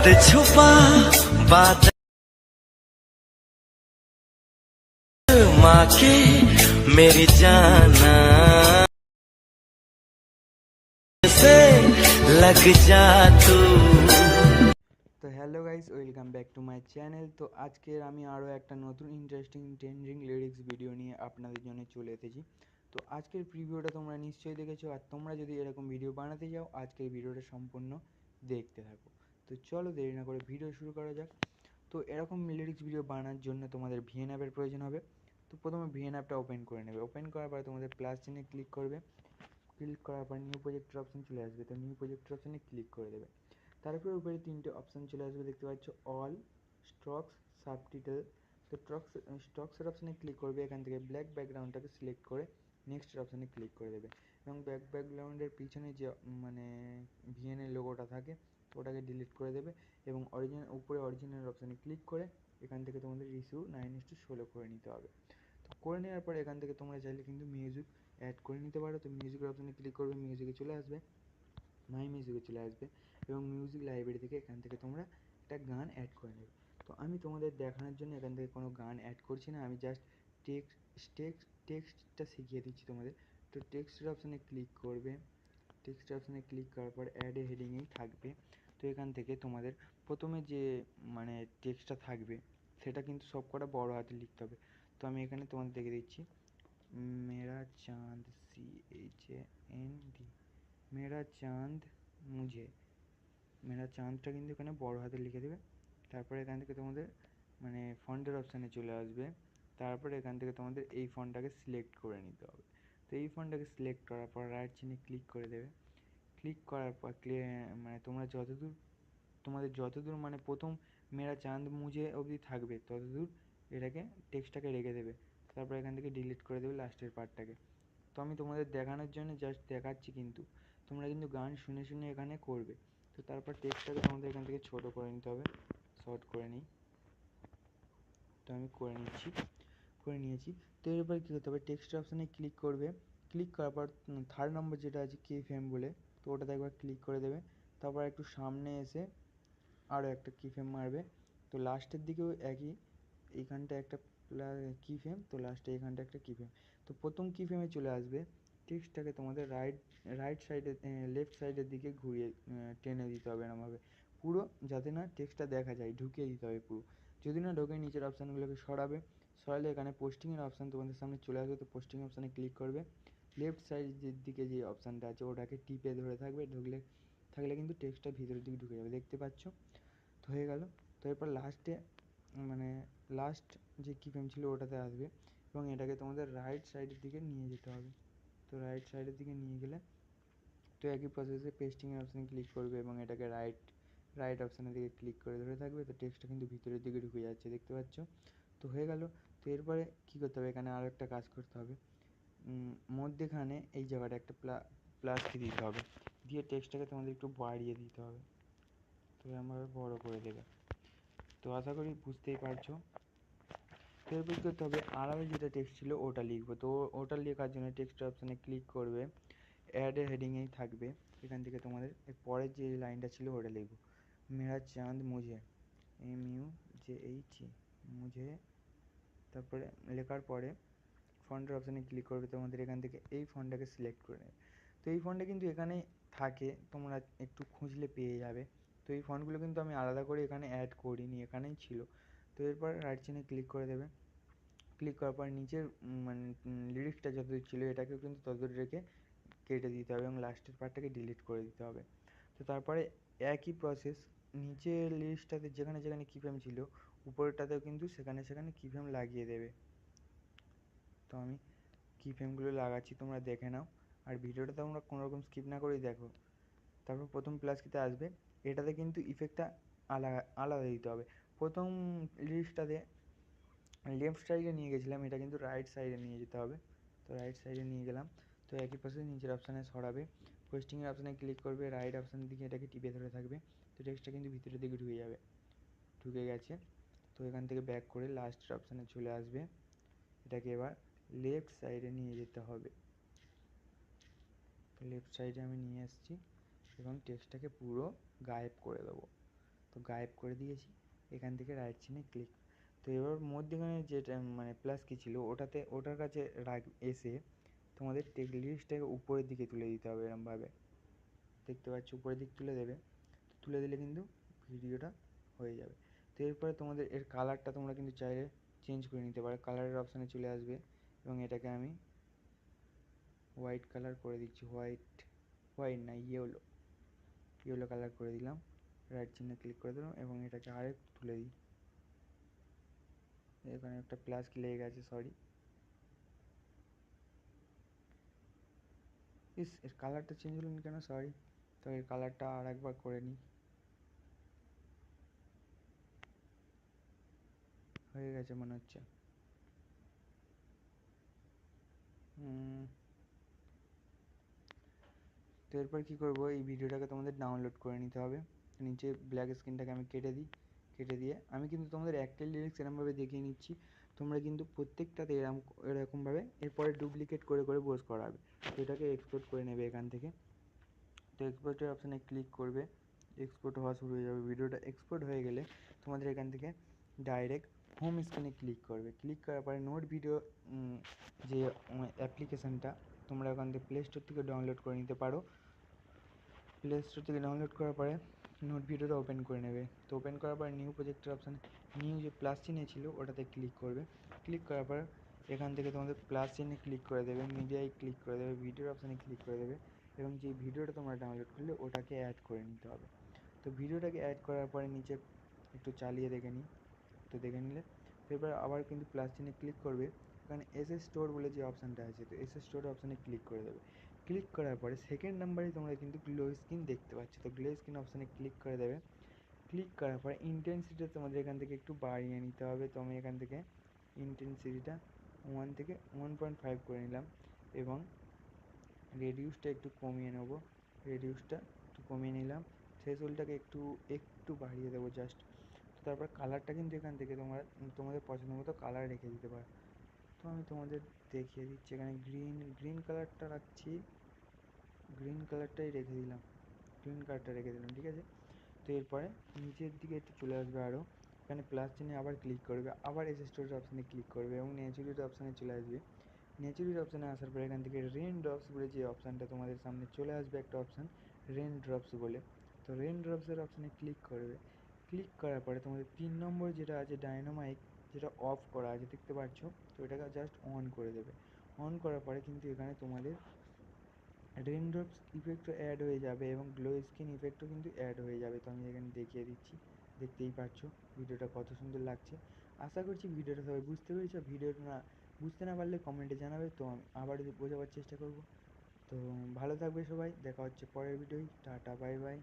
छुपा बात माँ के मेरी जाना से लग जा तू। তো hello guys, welcome back to my channel. তো আজকের আমি আরও একটা নতুন ইন্টারেস্টিং ট্রেন্ডিং লিরিক্স ভিডিও নিয়ে আপনাদের জন্য চলে এসেছি। তো আজকের প্রিভিউটা তোমরা নিশ্চয়ই দেখেছো, আর তোমরা যদি এরকম ভিডিও বানাতে চাও আজকের ভিডিওটা সম্পূর্ণ দেখতে থাকো। তো চলো দেরি না করে ভিডিও শুরু করা যাক। তো এরকম লিরিক্স ভিডিও বানানোর জন্য তোমাদের ভিএন অ্যাপের প্রয়োজন হবে। তো প্রথমে ভিএন অ্যাপটা ওপেন করে নেবে। ওপেন করার পরে তোমাদের প্লাস চিহ্নে ক্লিক করবে। ক্লিক করার পর নিউ প্রজেক্টের অপশন চলে আসবে। তো নিউ প্রজেক্টের অপশানে ক্লিক করে দেবে। তারপরে উপরে তিনটে অপশান চলে আসবে, দেখতে পাচ্ছ অল, স্ট্রোকস, সাবটাইটেল। তো স্ট্রোকসের অপশানে ক্লিক করবে। এখান থেকে ব্ল্যাক ব্যাকগ্রাউন্ডটাকে সিলেক্ট করে নেক্সটের অপশানে ক্লিক করে দেবে এবং ব্যাকগ্রাউন্ডের পিছনে যে ভিএনের লোগোটা থাকে ওটাকে ডিলিট করে দেবে এবং অরিজিনাল অপশানে ক্লিক করে এখান থেকে তোমাদের রেশিও 9:16 করে নিতে হবে। তো করে নেওয়ার পর এখান থেকে তোমরা চাইলে কিন্তু মিউজিক অ্যাড করে নিতে পারো। তো মিউজিকের অপশানে ক্লিক করবে, মিউজিকে চলে আসবে, মাই মিউজিকে চলে আসবে এবং মিউজিক লাইব্রেরি থেকে এখান থেকে তোমরা একটা গান অ্যাড করে নেবে। তো আমি তোমাদের দেখানোর জন্য এখান থেকে কোনো গান অ্যাড করছি না, আমি জাস্ট টেক্সটটা শিখিয়ে দিচ্ছি তোমাদের। তো টেক্সটের অপশানে ক্লিক করবে। টেক্সটের অপশানে ক্লিক করার পর অ্যাড এ হেডিংয়েই থাকবে। তো এখান থেকে তোমাদের প্রথমে যে টেক্সটটা থাকবে সেটা কিন্তু সব কটা বড় হাতে লিখতে হবে। তো আমি এখানে তোমাদের দেখে দিচ্ছি, মেরা চাঁদ, CHAND, মেরা চাঁদ মুঝে, মেরা চাঁদটা কিন্তু এখানে বড় হাতে লিখে দেবে। তারপরে এখান থেকে তোমাদের ফন্টের অপশানে চলে আসবে। তারপরে এখান থেকে তোমাদের এই ফন্টটাকে সিলেক্ট করে নিতে হবে। তো এই ফন্টটাকে সিলেক্ট করার পর রাইট চিহ্নে ক্লিক করে দেবে। ক্লিক করার পর তোমরা তোমাদের যতদূর প্রথম মেরা চাঁদ মুঝে অবধি থাকবে ততদূর এটাকে টেক্সটটাকে রেখে দেবে। তারপর এখান থেকে ডিলিট করে দেবে লাস্টের পার্টটাকে। তো আমি তোমাদের দেখানোর জন্য জাস্ট দেখাচ্ছি, কিন্তু তোমরা কিন্তু গান শুনে শুনে এখানে করবে। তো তারপর টেক্সটটাকে তোমাদের এখান থেকে ছোটো করে নিতে হবে। শর্ট করে নিই, তো আমি করে নিয়েছি। তো এরপর কী করতে হবে, টেক্সট অপশানে ক্লিক করবে। ক্লিক করার পর থার্ড নম্বর যেটা আছে কে ফ্রেম বলে, তো ওটাতে একবার ক্লিক করে দেবে। তারপর একটু সামনে এসে আরও একটা কি ফ্রেম মারবে। তো লাস্টের দিকেও একই, এইখানটা একটা কি ফ্রেম, তো লাস্টে এইখানটা একটা কি ফ্রেম। তো প্রথম কি ফ্রেমে চলে আসবে। টেক্সটটাকে তোমাদের রাইট সাইডে, লেফট সাইডের দিকে ঘুরিয়ে টেনে দিতে হবে এরমভাবে, পুরো যাতে না টেক্সটটা দেখা যায়, ঢুকিয়ে দিতে হবে পুরো। যদি না ঢোকে নিচের অপশানগুলোকে সরালে এখানে পোস্টিংয়ের অপশান তোমাদের সামনে চলে আসবে। তো পোস্টিং অপশানে ক্লিক করবে। লেফট সাইডের দিকে যে অপশানটা আছে ওটাকে টিপে ধরে থাকলে কিন্তু টেক্সটটা ভিতরের দিকে ঢুকে যাবে, দেখতে পাচ্ছ। তো হয়ে গেল। তো এরপর লাস্ট যে কি ফ্রেম ছিল ওটাতে আসবে এবং এটাকে তোমাদের রাইট সাইডের দিকে নিয়ে যেতে হবে। তো রাইট সাইডের দিকে নিয়ে গেলে তো একই প্রসেসে পেস্টিংয়ের অপশানে ক্লিক করবে এবং এটাকে রাইট অপশানের দিকে ক্লিক করে ধরে থাকবে। তো টেক্সটটা কিন্তু ভিতরের দিকে ঢুকে যাচ্ছে, দেখতে পাচ্ছ। তো হয়ে গেল। তো এরপরে কী করতে হবে, এখানে আরও একটা কাজ করতে হবে। মধ্যেখানে এই জায়গাটা একটা প্লাস কি দিতে হবে, দিয়ে টেক্সটটাকে তোমাদের একটু বাড়িয়ে দিতে হবে। তো এরমভাবে বড় করে দেবে। তো আশা করি বুঝতেই পারছো। তো এরপর কী করতে হবে, আলাদা যেটা টেক্সট ছিল ওটা লিখবো। তো ওটা লেখার জন্য টেক্সট অপশানে ক্লিক করবে। অ্যাড এ হেডিংয়েই থাকবে। এখান থেকে তোমাদের এর পরের যে লাইনটা ছিল ওটা লিখবো, মেরা চাঁদ মুঝে, MUJHE, মুঝে। তারপরে লেখার পরে ফন্টের অপশানে ক্লিক করবে। তোমাদের এখান থেকে এই ফন্টটাকে সিলেক্ট করে নেবে। তো এই ফন্টটা কিন্তু এখানে থাকে, তোমরা একটু খুঁজলে পেয়ে যাবে। তো এই ফন্টগুলো কিন্তু আমি আলাদা করে এখানে অ্যাড করিনি, এখানেই ছিল। তো এরপর রাইট চিহ্নে ক্লিক করে দেবে। ক্লিক করার পর নিচের লিরিক্সটা যতদূর ছিল এটাকেও কিন্তু ততদূর রেখে কেটে দিতে হবে এবং লাস্টের পার্টটাকে ডিলিট করে দিতে হবে। তো তারপরে একই প্রসেস, নিচের লিরিক্সটাতে যেখানে যেখানে কি ফ্রেম ছিল উপরেরটাতেও কিন্তু সেখানে কি ফ্রেম লাগিয়ে দেবে। তো আমি কি ফ্রেমগুলো লাগাচ্ছি তোমরা দেখে নাও, আর ভিডিওটা তোমরা কোনোরকম স্কিপ না করেই দেখো। তারপর প্রথম প্লাস কিতে আসবে, এটাতে কিন্তু ইফেক্টটা আলাদা দিতে হবে। প্রথম লিরিক্সটাতে লেফট সাইডে নিয়ে গেছিলাম, এটা কিন্তু রাইট সাইডে নিয়ে যেতে হবে। তো রাইট সাইডে নিয়ে গেলাম। তো একই প্রসেস নিচের অপশানে সরাবে, পোস্টিংয়ের অপশানে ক্লিক করবে, রাইট অপশানের দিকে এটাকে টিপে ধরে থাকবে। তো টেক্সটটা কিন্তু ভিতরের দিকে ঢুকে যাবে, ঢুকে গেছে। তো এখান থেকে ব্যাক করে লাস্টের অপশানে চলে আসবে, এটাকে এবার লেফট সাইডে নিয়ে যেতে হবে। তো লেফট সাইডে আমি নিয়ে এসেছি এবং টেক্সটটাকে পুরো গায়েব করে দেবো। তো গায়েব করে দিয়েছি। এখান থেকে রাইট চিহ্নে ক্লিক। তো এবার মধ্যেখানে যেটা মানে প্লাস কি ছিল ওটার কাছে এসে তোমাদের টেক্সট লিস্টটাকে উপরের দিকে তুলে দিতে হবে এরমভাবে, দেখতে পাচ্ছ উপরের দিক তুলে দেবে। তুলে দিলে কিন্তু ভিডিওটা হয়ে যাবে। তো এরপরে তোমাদের এর কালারটা তোমরা কিন্তু চাইলে চেঞ্জ করে নিতে পারো। কালারের অপশানে চলে আসবে এবং এটাকে আমি হোয়াইট কালার করে দিচ্ছি। হোয়াইট না ইয়েলো কালার করে দিলাম। রাইট চিহ্নে ক্লিক করে দিলাম এবং এটাকে আরেকটু তুলে দিই। এখানে একটা প্লাস কি লেগে গেছে, সরি। এর কালারটা চেঞ্জ হলো না কেন, সরি। তো এর কালারটা আর একবার করে নিই। হয়ে গেছে মনে হচ্ছে। তো এরপর কী করবো, এই ভিডিওটাকে তোমাদের ডাউনলোড করে নিতে হবে। নিচে ব্ল্যাক স্ক্রিনটাকে আমি কেটে দিই। কেটে দিয়ে আমি কিন্তু তোমাদের একটাই লিরিক্স এরমভাবে দেখিয়ে নিচ্ছি। তোমরা কিন্তু প্রত্যেকটাতে এরকমভাবে এরপরে ডুপ্লিকেট করে করে পোস্ট করাবে। তো এটাকে এক্সপোর্ট করে নেবে এখান থেকে। তো এক্সপোর্টের অপশানে ক্লিক করবে। এক্সপোর্ট হওয়া শুরু হয়ে যাবে। ভিডিওটা এক্সপোর্ট হয়ে গেলে তোমাদের এখান থেকে ডাইরেক্ট হোম স্ক্রিনে ক্লিক করবে। ক্লিক করার পরে নোট ভিডিও যে অ্যাপ্লিকেশানটা তোমরা ওখান থেকে প্লে স্টোর থেকে ডাউনলোড করে নিতে পারো। প্লে স্টোর থেকে ডাউনলোড করার পরে নোট ভিডিওটা ওপেন করে নেবে। তো ওপেন করার পরে নিউ প্রজেক্টের অপশানে নিউ যে প্লাস চিহ্ন ছিল ওটাতে ক্লিক করবে। ক্লিক করার পর এখান থেকে তোমাদের প্লাস চিহ্নে ক্লিক করে দেবে, মিডিয়ায় ক্লিক করে দেবে, ভিডিওর অপশানে ক্লিক করে দেবে এবং যে ভিডিওটা তোমরা ডাউনলোড করলে ওটাকে অ্যাড করে নিতে হবে। তো ভিডিওটাকে অ্যাড করার পরে নিচে একটু চালিয়ে দেখে নিই। তো দেখে নিলে তো এবার আবার কিন্তু প্লাস চিহ্নে ক্লিক করবে। এখানে এসএস স্টোর বলে যে অপশানটা আছে, তো এসএস স্টোর অপশানে ক্লিক করে দেবে। ক্লিক করার পরে সেকেন্ড নাম্বারে তোমরা কিন্তু গ্লো স্ক্রিন দেখতে পাচ্ছ। তো গ্লো স্ক্রিন অপশানে ক্লিক করে দেবে। ক্লিক করার পরে ইন্টেন্সিটিটা তোমাদের এখান থেকে একটু বাড়িয়ে নিতে হবে। তো আমি এখান থেকে ইন্টেন্সিটিটা 1 থেকে 1.5 করে নিলাম এবং রেডিউসটা একটু কমিয়ে নেব। রেডিউসটা একটু কমিয়ে নিলাম। থ্রেশহোল্ডটাকে একটু বাড়িয়ে দেবো জাস্ট। তো তারপর কালারটা কিন্তু এখান থেকে তোমাদের পছন্দ মতো কালার রেখে দিতে পারো। তো আমি তোমাদের দেখিয়ে দিচ্ছি, এখানে গ্রিন কালারটা রাখছি। গ্রিন কালারটাই রেখে দিলাম। গ্রিন কালারটা রেখে দিলাম, ঠিক আছে। তো এরপরে নিচের দিকে একটু চলে আসবে আরও। এখানে প্লাস চিহ্নে আবার ক্লিক করবে, আবার এসএস স্টোরেজ অপশানে ক্লিক করবে এবং ন্যাচুরাল অপশানে চলে আসবে। ন্যাচুরাল অপশানে আসার পরে এখান থেকে রেন ড্রপস বলে যে অপশানটা তোমাদের সামনে চলে আসবে, একটা অপশান রেন ড্রপস বলে। তো রেন ড্রপসের অপশানে ক্লিক করবে। ক্লিক করার পরে তোমাদের 3 নম্বর যেটা আছে ডায়নামাইক, যেটা অফ করা আছে দেখতে পাচ্ছ। তো এটাকে জাস্ট অন করে দেবে। অন করার পরে কিন্তু এখানে তোমাদের রেন ড্রপস ইফেক্টও অ্যাড হয়ে যাবে এবং গ্লো স্কিন ইফেক্টও কিন্তু অ্যাড হয়ে যাবে। তো আমি এখানে দেখিয়ে দিচ্ছি, দেখতেই পাচ্ছ ভিডিওটা কত সুন্দর লাগছে। আশা করছি ভিডিওটা সবাই বুঝতে পেরেছো। ভিডিওটা বুঝতে না পারলে কমেন্টে জানাবে, তো আমি আবার বোঝাবার চেষ্টা করব। তো ভালো থাকবে সবাই, দেখা হচ্ছে পরের ভিডিওয়। Tata, bye bye.